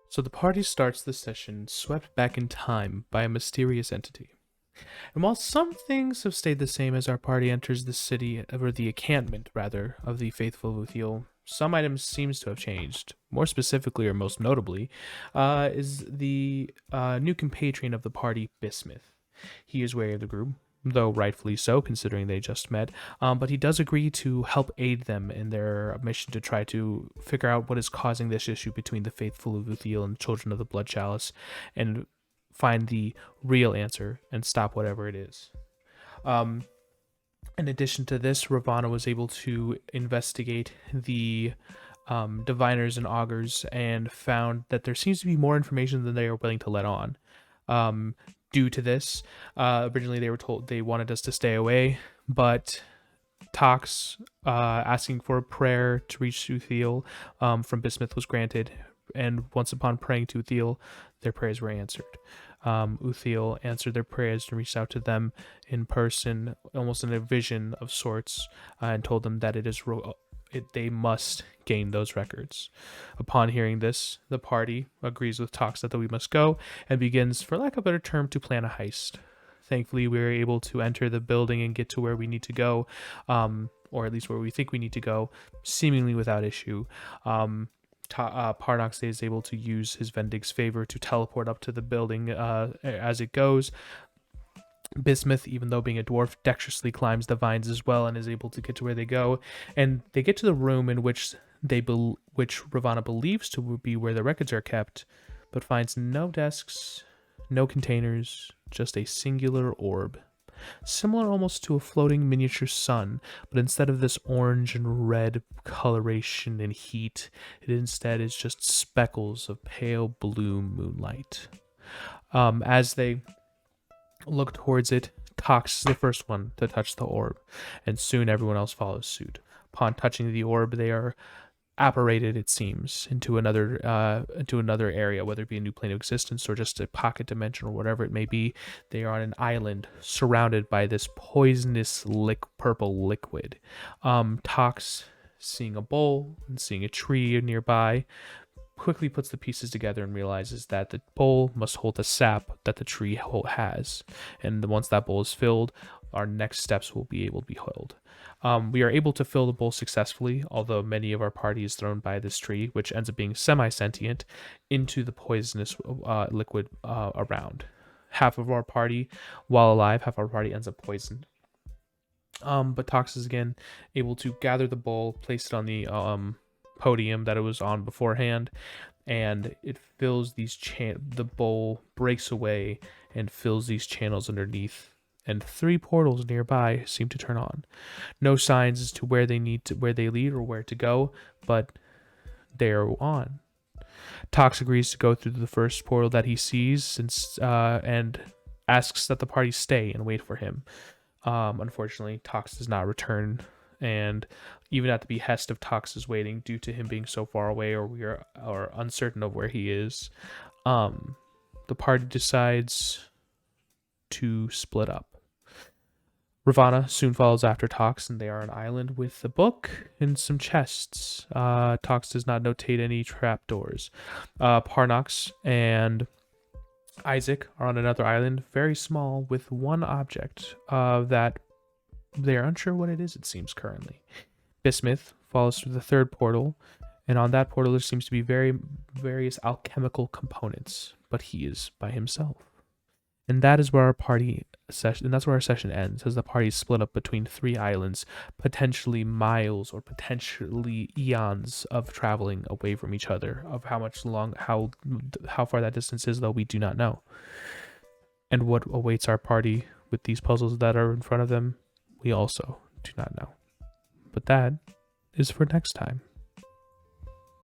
So the party starts the session swept back in time by a mysterious entity. And while some things have stayed the same as our party enters the city, or the encampment, rather, of the faithful Luthiel, some items seems to have changed. More specifically, or most notably, is the new compatriot of the party, Bismuth. He is wary of the group, though rightfully so, considering they just met. But he does agree to help aid them in their mission to try to figure out what is causing this issue between the faithful of Luthiel and the children of the Blood Chalice, and find the real answer and stop whatever it is. Um, in addition to this, Ravana was able to investigate the diviners and augurs and found that there seems to be more information than they are willing to let on. Due to this, originally they were told they wanted us to stay away, but Tox asking for a prayer to reach Uthiel from Bismuth was granted, and once upon praying to Uthiel, their prayers were answered. Uthiel answered their prayers and reached out to them in person, almost in a vision of sorts, and told them that they must gain those records. Upon hearing this, the party agrees with Tox that we must go and begins, for lack of a better term, to plan a heist. Thankfully, we were able to enter the building and get to where we need to go, or at least where we think we need to go, seemingly without issue. Parnox is able to use his Vendig's favor to teleport up to the building as it goes. Bismuth, even though being a dwarf, dexterously climbs the vines as well and is able to get to where they go. And they get to the room in which which Ravana believes to be where the records are kept, but finds no desks, no containers, just a singular orb. Similar almost to a floating miniature sun, but instead of this orange and red coloration and heat, it instead is just speckles of pale blue moonlight. As they look towards it, Tox is the first one to touch the orb, and soon everyone else follows suit. Upon touching the orb, they are apparated, it seems, into another area, whether it be a new plane of existence or just a pocket dimension or whatever it may be. They are on an island surrounded by this poisonous purple liquid. Tox, seeing a bowl and seeing a tree nearby, quickly puts the pieces together and realizes that the bowl must hold the sap that the tree has, and once that bowl is filled, our next steps will be able to be held. We are able to fill the bowl successfully, although many of our party is thrown by this tree, which ends up being semi-sentient, into the poisonous liquid around. Half of our party, while alive, half of our party ends up poisoned. But Tox is again able to gather the bowl, place it on the podium that it was on beforehand, and it fills the bowl breaks away and fills these channels underneath, and 3 portals nearby seem to turn on. No signs as to where they lead or where to go, but they're on. Tox agrees to go through the first portal that he sees, and asks that the party stay and wait for him. Unfortunately, Tox does not return, and even at the behest of Tox's waiting, due to him being so far away, or we are uncertain of where he is, the party decides to split up. Ravana soon follows after Tox, and they are on an island with a book and some chests. Tox does not notate any trapdoors. Parnox and Isaac are on another island, very small, with one object that they are unsure what it is, it seems, currently. Bismuth follows through the third portal, and on that portal there seems to be various alchemical components, but he is by himself. And that is where our session ends, as the party is split up between 3 islands, potentially miles or potentially eons of traveling away from each other. Of how far that distance is, though, we do not know. And what awaits our party with these puzzles that are in front of them, we also do not know. But that is for next time.